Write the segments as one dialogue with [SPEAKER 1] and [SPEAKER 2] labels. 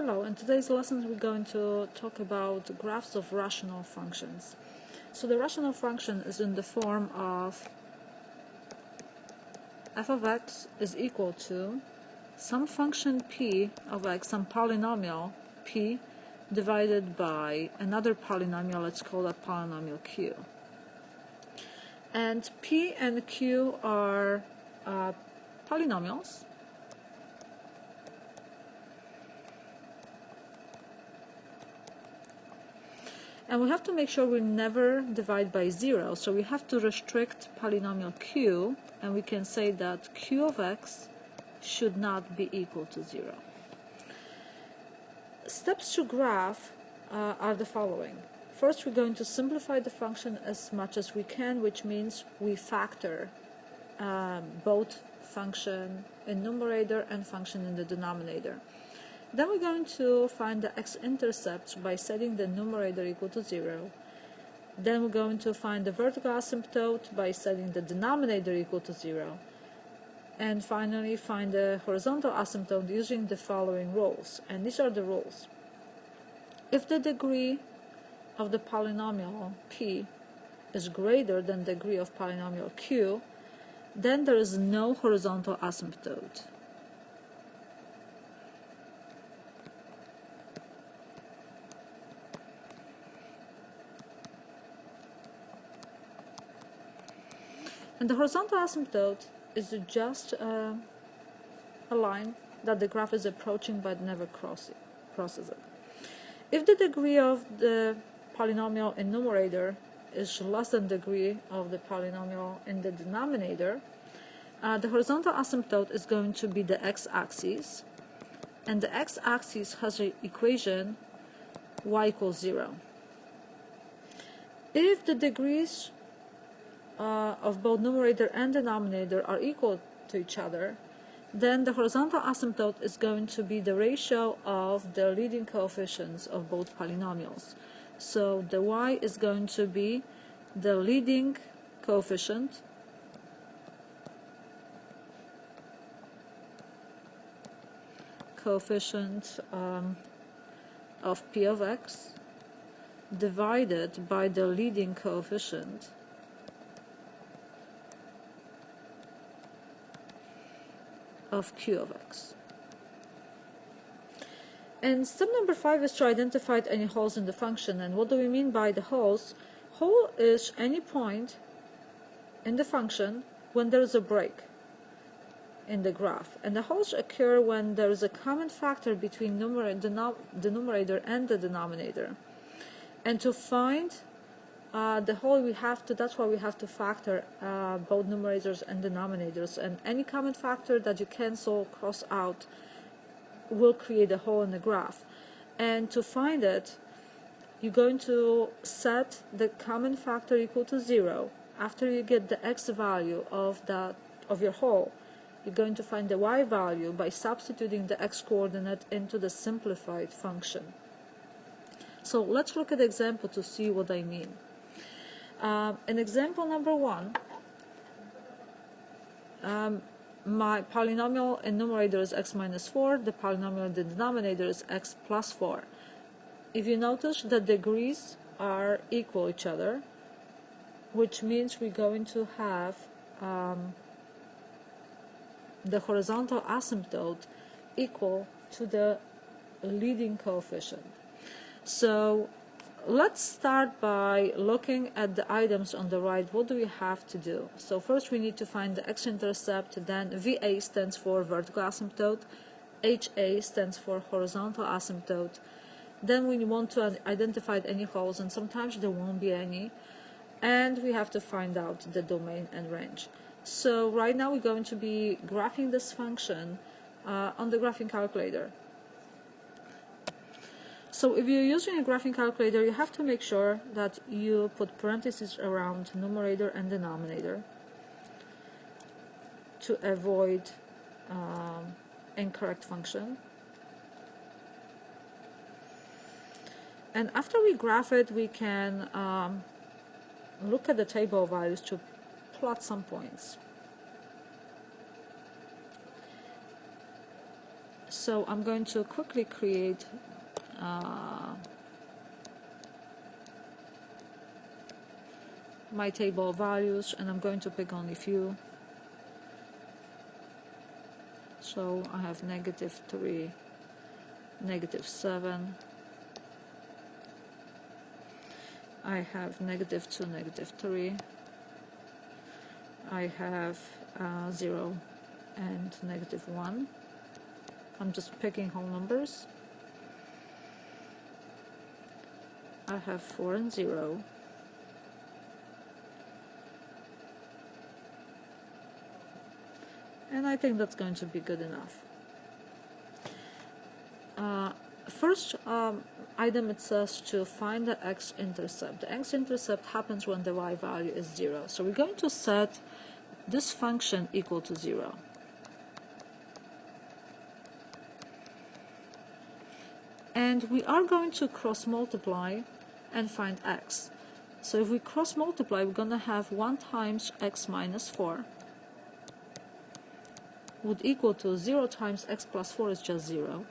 [SPEAKER 1] Hello, in today's lesson we're going to talk about graphs of rational functions. So the rational function is in the form of f of x is equal to some function p of x, some polynomial p, divided by another polynomial, let's call that polynomial q. And p and q are polynomials. And we have to make sure we never divide by 0, so we have to restrict polynomial q, and we can say that q of x should not be equal to 0. Steps to graph are the following. First, we're going to simplify the function as much as we can, which means we factor both function in numerator and function in the denominator. Then we're going to find the X-Intercept by setting the numerator equal to 0. Then we're going to find the vertical asymptote by setting the denominator equal to 0. And finally find the horizontal asymptote using the following rules. And these are the rules. If the degree of the polynomial p is greater than the degree of polynomial q, then there is no horizontal asymptote. And the horizontal asymptote is just a line that the graph is approaching but never crosses it. If the degree of the polynomial in numerator is less than the degree of the polynomial in the denominator, the horizontal asymptote is going to be the x-axis, and the x-axis has an equation y equals 0. If the degrees of both numerator and denominator are equal to each other, then the horizontal asymptote is going to be the ratio of the leading coefficients of both polynomials. So the y is going to be the leading coefficient of p of x divided by the leading coefficient of q of x. And step number 5 is to identify any holes in the function. And what do we mean by the holes? Hole is any point in the function when there is a break in the graph. And the holes occur when there is a common factor between the numerator and the denominator. And to find the hole, that's why we have to factor both numerators and denominators, and any common factor that you cancel, cross out, will create a hole in the graph. And to find it, you're going to set the common factor equal to 0. After you get the x value of your hole, you're going to find the y value by substituting the x coordinate into the simplified function. So let's look at the example to see what I mean. In example number 1, my polynomial in numerator is x minus 4, the polynomial in the denominator is x plus 4. If you notice, the degrees are equal each other, which means we're going to have the horizontal asymptote equal to the leading coefficient. So let's start by looking at the items on the right. What do we have to do? So first we need to find the X-intercept, then VA stands for vertical asymptote, HA stands for horizontal asymptote. Then we want to identify any holes, and sometimes there won't be any, and we have to find out the domain and range. So right now we're going to be graphing this function on the graphing calculator. So if you're using a graphing calculator, you have to make sure that you put parentheses around numerator and denominator to avoid incorrect function. And after we graph it, we can look at the table of values to plot some points. So I'm going to quickly create my table of values, and I'm going to pick only few. So I have -3, -7. I have -2, -3. I have 0 and -1. I'm just picking whole numbers. I have 4 and 0. And I think that's going to be good enough. First item, it says to find the X-Intercept. The X-Intercept happens when the Y value is 0. So we're going to set this function equal to 0. And we are going to cross multiply and find X. So if we cross multiply, we're going to have 1 times X minus 4 would equal to 0 times X plus 4 is just 0,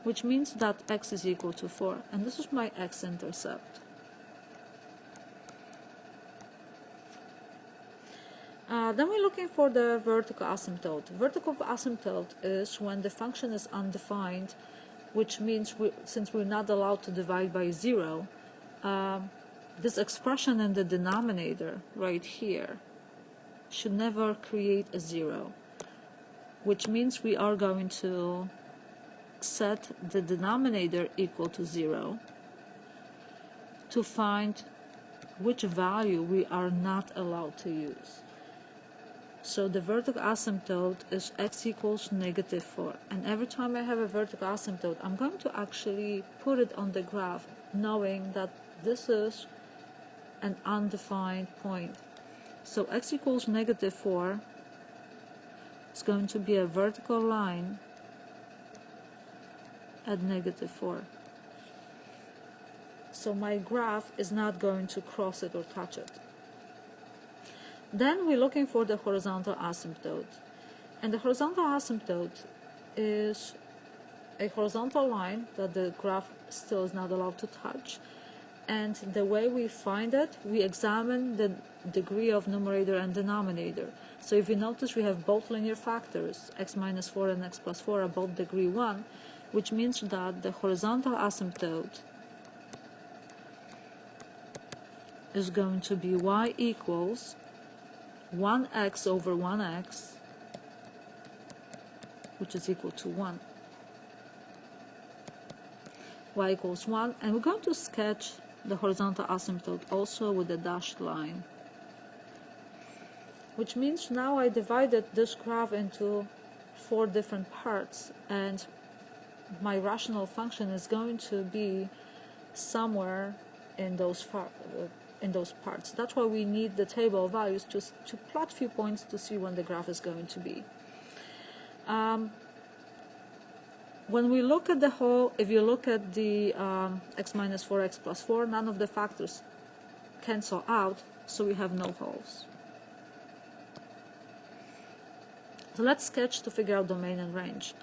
[SPEAKER 1] which means that X is equal to 4, and this is my X-intercept. Then we're looking for the vertical asymptote. Vertical asymptote is when the function is undefined, which means since we're not allowed to divide by 0, this expression in the denominator right here should never create a 0, which means we are going to set the denominator equal to 0 to find which value we are not allowed to use. So the vertical asymptote is x equals -4, and every time I have a vertical asymptote, I'm going to actually put it on the graph, knowing that this is an undefined point. So x equals -4 is going to be a vertical line at -4. So my graph is not going to cross it or touch it. Then we're looking for the horizontal asymptote. And the horizontal asymptote is a horizontal line that the graph still is not allowed to touch. And the way we find it, we examine the degree of numerator and denominator. So if you notice, we have both linear factors, x minus 4 and x plus 4 are both degree 1, which means that the horizontal asymptote is going to be y equals 1x over 1x, which is equal to 1. Y equals 1, and we're going to sketch the horizontal asymptote also with a dashed line, which means now I divided this graph into 4 different parts, and my rational function is going to be somewhere in those parts. That's why we need the table of values just to plot few points to see when the graph is going to be. When we look at the whole, if you look at the x minus 4, x plus 4, none of the factors cancel out, so we have no holes. So let's sketch to figure out domain and range.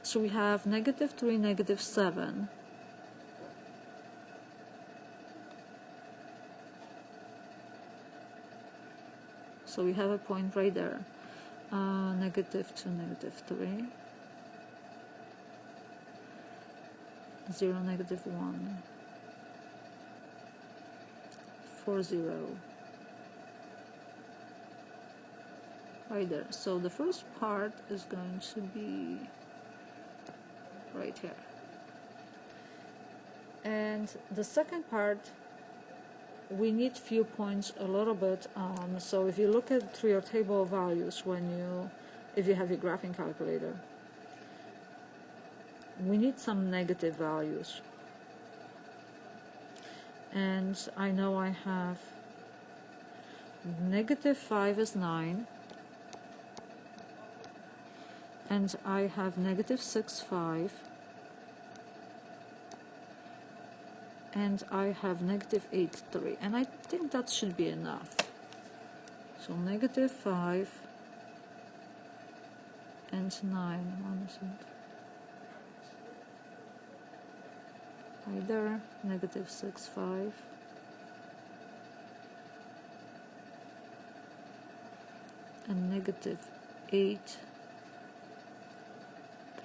[SPEAKER 1] So we have -3, -7. So we have a point right there. -2, -3. 0, -1. 4, 0. Right there. So the first part is going to be right here. And the second part, we need few points a little bit. So if you look at through your table of values, if you have your graphing calculator, we need some negative values. And I know I have -5 is 9, and I have -6, 5, and I have -8, 3, and I think that should be enough. So -5 and 9, 1 second. either negative 6, 5, and negative 8,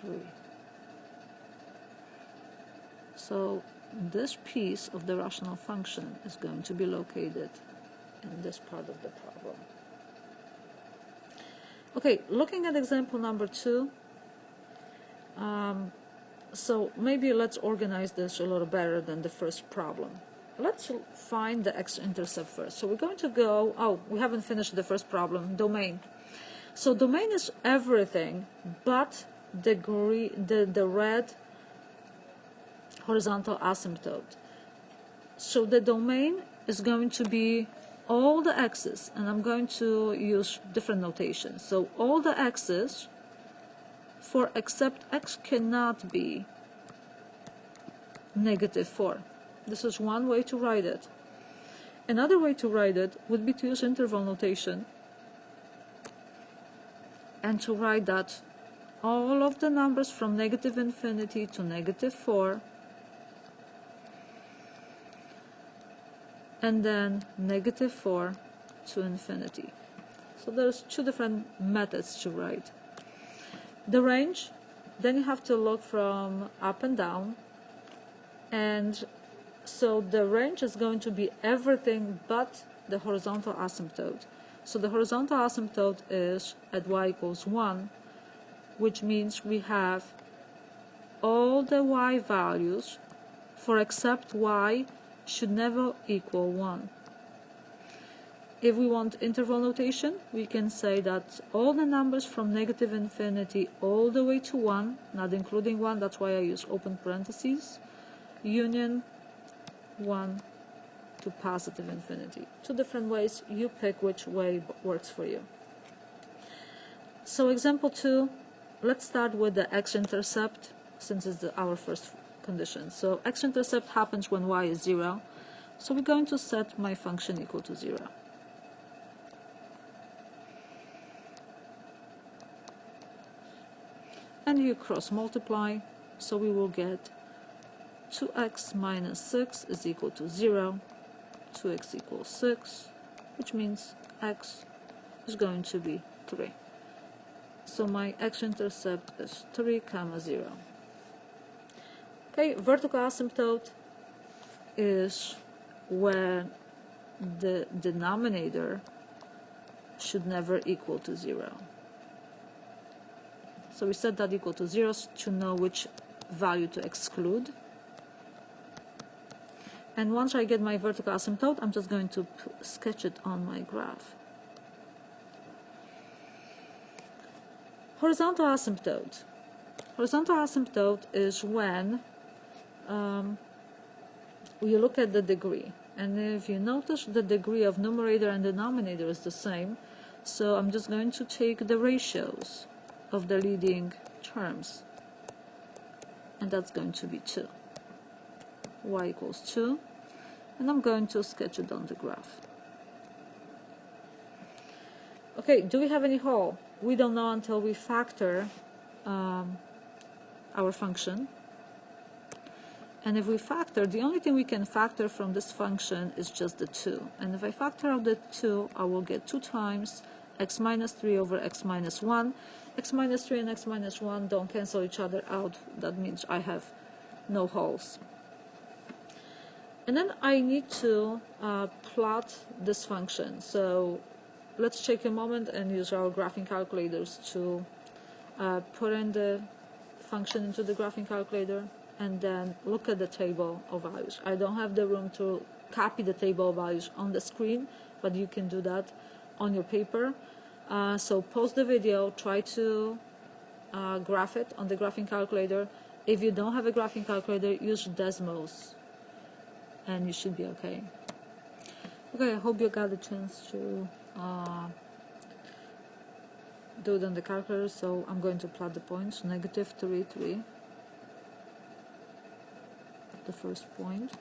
[SPEAKER 1] 3. So this piece of the rational function is going to be located in this part of the problem. Okay, looking at example number 2, so maybe let's organize this a little better than the first problem. Let's find the x-intercept first. So we're going to go, oh, we haven't finished the first problem, domain. So domain is everything but the red horizontal asymptote. So the domain is going to be all the x's, and I'm going to use different notations. So all the x's for except x cannot be negative 4. This is one way to write it. Another way to write it would be to use interval notation and to write that all of the numbers from negative infinity to negative 4 and then negative 4 to infinity. So there's two different methods to write. The range, then you have to look from up and down, and so the range is going to be everything but the horizontal asymptote. So the horizontal asymptote is at y equals 1, which means we have all the y values for except y should never equal 1. If we want interval notation, we can say that all the numbers from negative infinity all the way to 1, not including 1, that's why I use open parentheses, union 1 to positive infinity. Two different ways, you pick which way works for you. So example 2, let's start with the x-intercept, since it's our first condition. So x-intercept happens when y is 0, so we're going to set my function equal to 0. And you cross multiply, so we will get 2x minus 6 is equal to 0, 2x equals 6, which means x is going to be 3. So my x-intercept is 3, 0. Okay, vertical asymptote is when the denominator should never equal to 0. So we set that equal to 0 to know which value to exclude. And once I get my vertical asymptote, I'm just going to sketch it on my graph. Horizontal asymptote. Horizontal asymptote is when we look at the degree. And if you notice, the degree of numerator and denominator is the same. So I'm just going to take the ratios of the leading terms, and that's going to be 2. Y equals 2, and I'm going to sketch it on the graph. Okay, do we have any hole? We don't know until we factor our function. And if we factor, the only thing we can factor from this function is just the 2. And if I factor out the 2, I will get 2 times x minus 3 over x minus 1. X minus 3 and x minus 1 don't cancel each other out. That means I have no holes. And then I need to plot this function. So let's take a moment and use our graphing calculators to put in the function into the graphing calculator and then look at the table of values. I don't have the room to copy the table of values on the screen, but you can do that on your paper. So pause the video, try to graph it on the graphing calculator. If you don't have a graphing calculator, use Desmos and you should be okay. Okay, I hope you got the chance to do it on the calculator. So I'm going to plot the points. Negative 3, 3, the first point.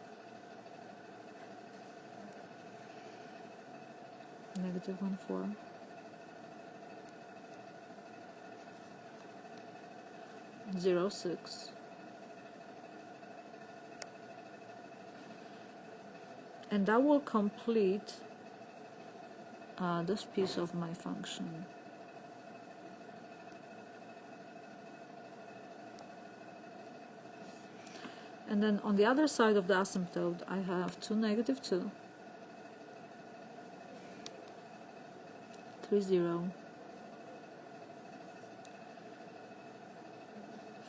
[SPEAKER 1] Negative 1, 4. Zero 6, and that will complete this piece of my function. And then on the other side of the asymptote, I have 2, negative 2, 3, 0,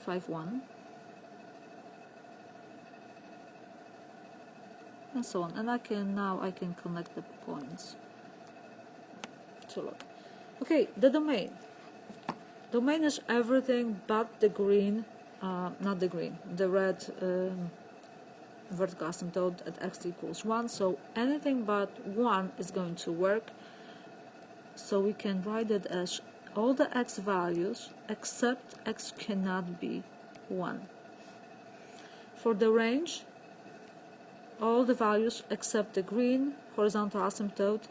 [SPEAKER 1] 5, 1, and so on. And now I can connect the points to look. Okay, the domain. Domain is everything but the green, not the green, the red vertical asymptote at x equals 1. So anything but 1 is going to work. So we can write it as all the x values except x cannot be 1. For the range, all the values except the green horizontal asymptote.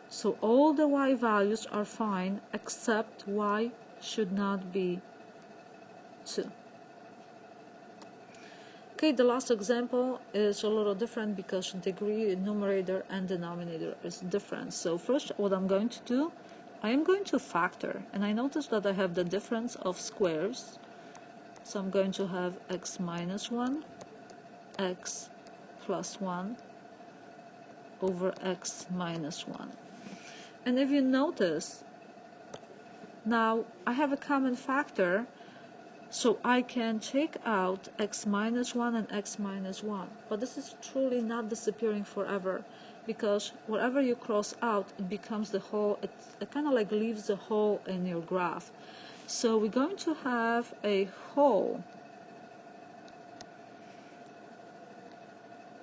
[SPEAKER 1] So all the y values are fine except y should not be 2. Okay, the last example is a little different because degree, numerator and denominator is different. So first what I'm going to do, I am going to factor, and I notice that I have the difference of squares. So I'm going to have x minus 1, x plus 1 over x minus 1. And if you notice, now I have a common factor, so I can take out x minus 1 and x minus 1. But this is truly not disappearing forever, because whatever you cross out, it becomes the whole, it kind of like leaves the hole in your graph. So we're going to have a hole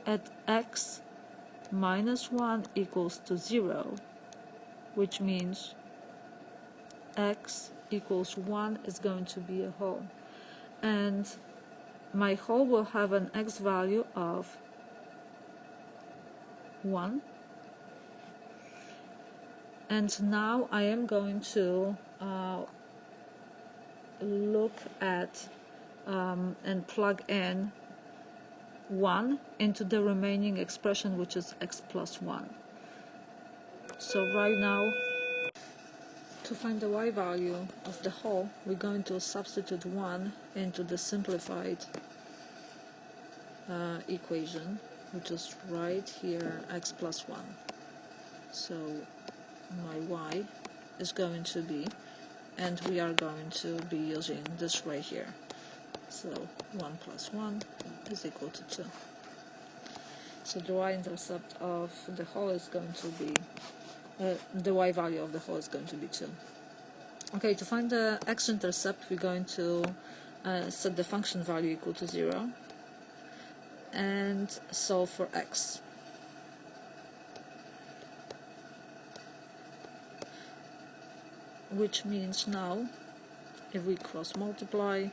[SPEAKER 1] at x minus 1 equals to 0, which means x equals 1 is going to be a hole. And my hole will have an x value of 1. And now I am going to look at and plug in 1 into the remaining expression, which is x plus 1. So right now, to find the y value of the whole, we're going to substitute 1 into the simplified equation, which is right here, x plus 1. So my y is going to be, and we are going to be using this right here. So 1 plus 1 is equal to 2. So the y-intercept of the whole is going to be, the y value of the whole is going to be 2. Okay, to find the x-intercept, we're going to set the function value equal to 0 and solve for x. Which means now, if we cross multiply,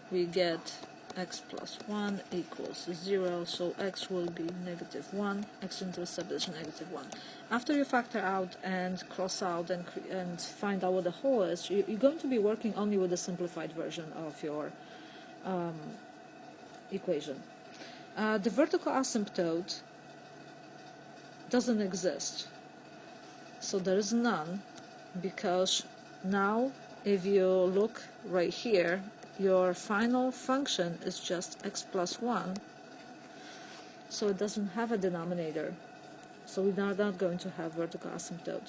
[SPEAKER 1] we get x plus 1 equals 0, so x will be negative 1, x-intercept is negative 1. After you factor out and cross out and find out what the whole is, you're going to be working only with the simplified version of your equation. The vertical asymptote doesn't exist, so there is none, because now if you look right here, your final function is just x plus 1, so it doesn't have a denominator, so we are not going to have vertical asymptote.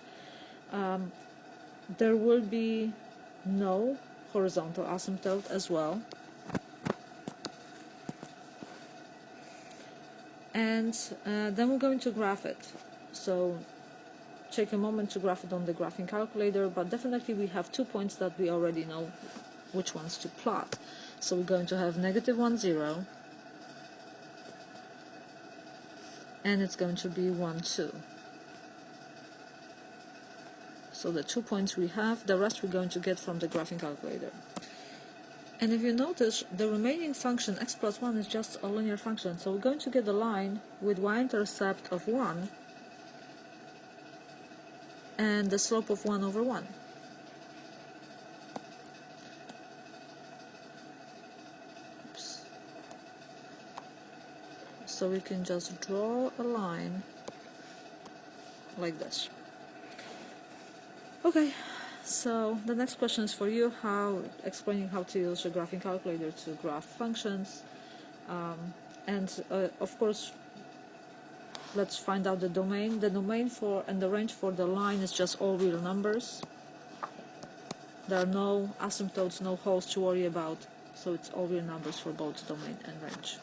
[SPEAKER 1] There will be no horizontal asymptote as well, and then we're going to graph it. So take a moment to graph it on the graphing calculator, but definitely we have 2 points that we already know which ones to plot. So we're going to have negative 1, 0, and it's going to be 1, 2. So the 2 points we have, the rest we're going to get from the graphing calculator. And if you notice, the remaining function x plus 1 is just a linear function, so we're going to get a line with y-intercept of 1 and the slope of 1 over 1. so we can just draw a line like this. Okay, so the next question is for you, explaining how to use a graphing calculator to graph functions, and of course let's find out the domain. The domain for and the range for the line is just all real numbers. There are no asymptotes, no holes to worry about, so it's all real numbers for both domain and range.